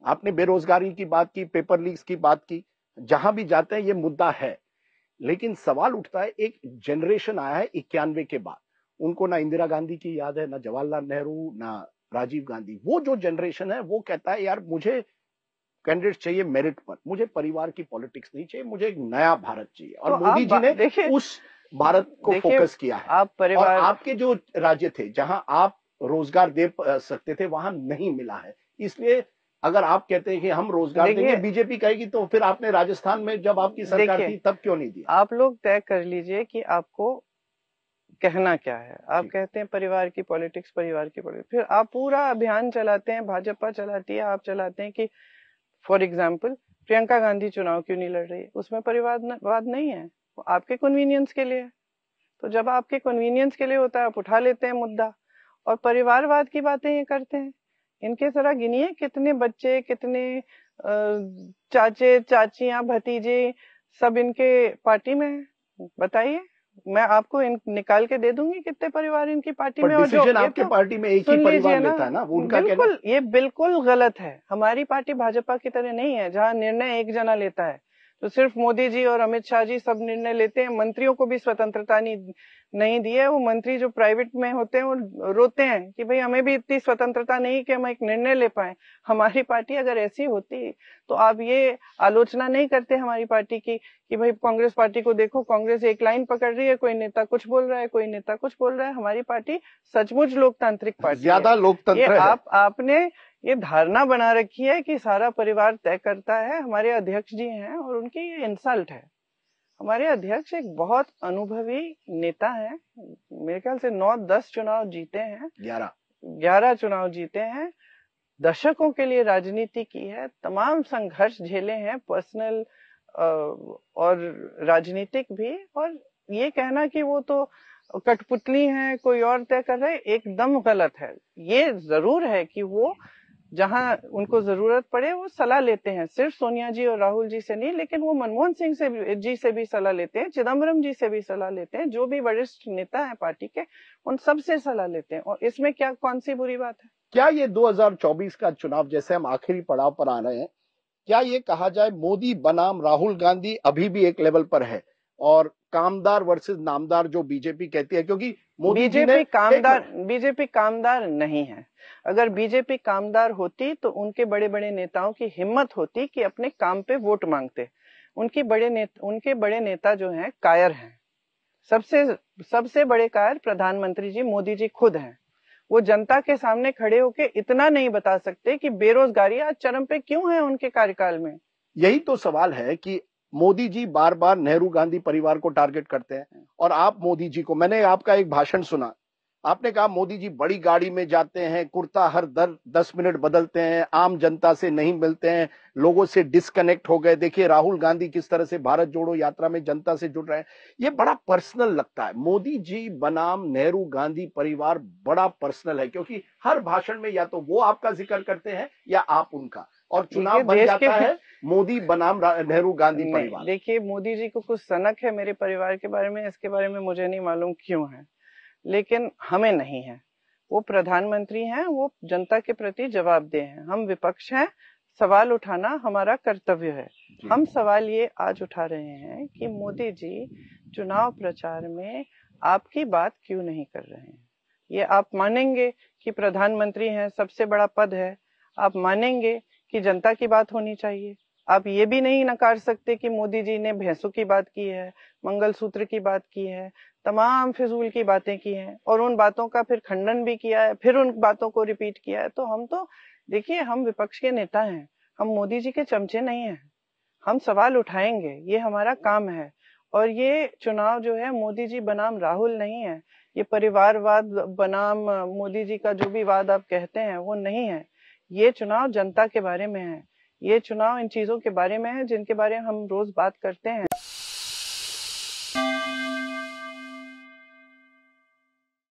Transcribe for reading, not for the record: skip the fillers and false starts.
आपने बेरोजगारी की बात की, पेपर लीक्स की बात की, जहां भी जाते हैं ये मुद्दा है। लेकिन सवाल उठता है, एक जनरेशन आया है 91 के बाद, उनको ना इंदिरा गांधी की याद है, ना जवाहरलाल नेहरू, ना राजीव गांधी। वो जो जनरेशन है वो कहता है यार मुझे कैंडिडेट चाहिए मेरिट पर, मुझे परिवार की पॉलिटिक्स नहीं चाहिए, मुझे एक नया भारत चाहिए। और तो मोदी जी ने देखिए, उस भारत को फोकस किया है। आप और परिवार, आपके जो राज्य थे जहां आप रोजगार दे सकते थे वहां नहीं मिला है। इसलिए अगर आप कहते हैं कि हम रोजगार देंगे, बीजेपी कहेगी, तो फिर आपने राजस्थान में जब आपकी सरकार थी तब क्यों नहीं दिया? आप लोग तय कर लीजिए कि आपको कहना क्या है। आप कहते हैं परिवार की पॉलिटिक्स, परिवार की पॉलिटिक्स, फिर आप पूरा अभियान चलाते हैं, भाजपा चलाती है, आप चलाते हैं कि फॉर एग्जाम्पल प्रियंका गांधी चुनाव क्यों नहीं लड़ रही है, उसमें परिवारवाद नहीं है, वो आपके कन्वीनियंस के लिए। तो जब आपके कन्वीनियंस के लिए होता है आप उठा लेते हैं मुद्दा, और परिवारवाद की बातें ये करते हैं। इनके जरा गिनिए कितने बच्चे, कितने चाचे चाचियां भतीजे सब इनके पार्टी में हैं, बताइए। मैं आपको निकाल के दे दूंगी कितने परिवार इनकी पार्टी में। और जो आपके पार्टी में एक ही परिवार लेता है ना, वो उनका कहना। बिल्कुल, ये बिल्कुल गलत है। हमारी पार्टी भाजपा की तरह नहीं है जहां निर्णय एक जना लेता है। तो सिर्फ मोदी जी और अमित शाह जी सब निर्णय लेते हैं, मंत्रियों को भी स्वतंत्रता नहीं दी है। वो मंत्री जो प्राइवेट में होते हैं वो रोते हैं कि भाई हमें भी इतनी स्वतंत्रता नहीं कि हम एक निर्णय ले पाए। हमारी पार्टी अगर ऐसी होती तो आप ये आलोचना नहीं करते हमारी पार्टी की कि भाई कांग्रेस पार्टी को देखो, कांग्रेस एक लाइन पकड़ रही है, कोई नेता कुछ बोल रहा है, कोई नेता कुछ बोल रहा है। हमारी पार्टी सचमुच लोकतांत्रिक पार्टी ज्यादा है। लोकतंत्र ये है। आपने ये धारणा बना रखी है कि सारा परिवार तय करता है। हमारे अध्यक्ष जी हैं और उनकी ये इंसल्ट है। हमारे अध्यक्ष एक बहुत अनुभवी नेता है, मेरे ख्याल से 9-10 चुनाव जीते हैं, 11 चुनाव जीते हैं, दशकों के लिए राजनीति की है, तमाम संघर्ष झेले हैं, पर्सनल और राजनीतिक भी। और ये कहना कि वो तो कठपुतली हैं, कोई और तय कर रहे, एकदम गलत है। ये जरूर है कि वो जहां उनको जरूरत पड़े वो सलाह लेते हैं, सिर्फ सोनिया जी और राहुल जी से नहीं, लेकिन वो मनमोहन सिंह जी से भी सलाह लेते हैं, चिदम्बरम जी से भी सलाह लेते हैं, जो भी वरिष्ठ नेता है पार्टी के उन सब से सलाह लेते हैं। और इसमें क्या कौन सी बुरी बात है? क्या ये 2024 का चुनाव, जैसे हम आखिरी पड़ाव पर आ रहे हैं, क्या ये कहा जाए मोदी बनाम राहुल गांधी अभी भी एक लेवल पर है, और कामदार वर्सेस नामदार जो बीजेपी कहती है? क्योंकि मोदी जी ने बीजेपी कामदार नहीं है। अगर बीजेपी कामदार होती तो उनके बड़े बड़े नेताओं की हिम्मत होती कि अपने काम पे वोट मांगते। उनके बड़े नेता जो हैं कायर हैं। सबसे बड़े कायर प्रधानमंत्री जी मोदी जी खुद हैं। वो जनता के सामने खड़े होके इतना नहीं बता सकते कि बेरोजगारी आज चरम पे क्यों है उनके कार्यकाल में। यही तो सवाल है कि मोदी जी बार बार नेहरू गांधी परिवार को टारगेट करते हैं, और आप मोदी जी को, मैंने आपका एक भाषण सुना, आपने कहा मोदी जी बड़ी गाड़ी में जाते हैं, कुर्ता हर 10 मिनट बदलते हैं, आम जनता से नहीं मिलते हैं, लोगों से डिस्कनेक्ट हो गए। देखिए राहुल गांधी किस तरह से भारत जोड़ो यात्रा में जनता से जुड़ रहे हैं। ये बड़ा पर्सनल लगता है। मोदी जी बनाम नेहरू गांधी परिवार बड़ा पर्सनल है, क्योंकि हर भाषण में या तो वो आपका जिक्र करते हैं या आप उनका, और चुनाव बन जाता है मोदी बनाम नेहरू गांधी परिवार। देखिए, मोदी जी को कुछ सनक है मेरे परिवार के बारे में, इसके बारे में मुझे नहीं मालूम क्यों है, लेकिन हमें नहीं है। वो प्रधानमंत्री हैं, वो जनता के प्रति जवाबदेह हैं। हम विपक्ष हैं, सवाल उठाना हमारा कर्तव्य है। हम सवाल ये आज उठा रहे हैं कि मोदी जी चुनाव प्रचार में आपकी बात क्यों नहीं कर रहे हैं। ये आप मानेंगे कि प्रधानमंत्री हैं, सबसे बड़ा पद है, आप मानेंगे कि जनता की बात होनी चाहिए। आप ये भी नहीं नकार सकते कि मोदी जी ने भैंसों की बात की है, मंगलसूत्र की बात की है, तमाम फिजूल की बातें की हैं, और उन बातों का फिर खंडन भी किया है, फिर उन बातों को रिपीट किया है। तो हम तो देखिए, हम विपक्ष के नेता हैं, हम मोदी जी के चमचे नहीं हैं। हम सवाल उठाएंगे, ये हमारा काम है। और ये चुनाव जो है मोदी जी बनाम राहुल नहीं है, ये परिवारवाद बनाम मोदी जी का जो भी वाद आप कहते हैं वो नहीं है। ये चुनाव जनता के बारे में है, ये चुनाव इन चीजों के बारे में है जिनके बारे में हम रोज बात करते हैं।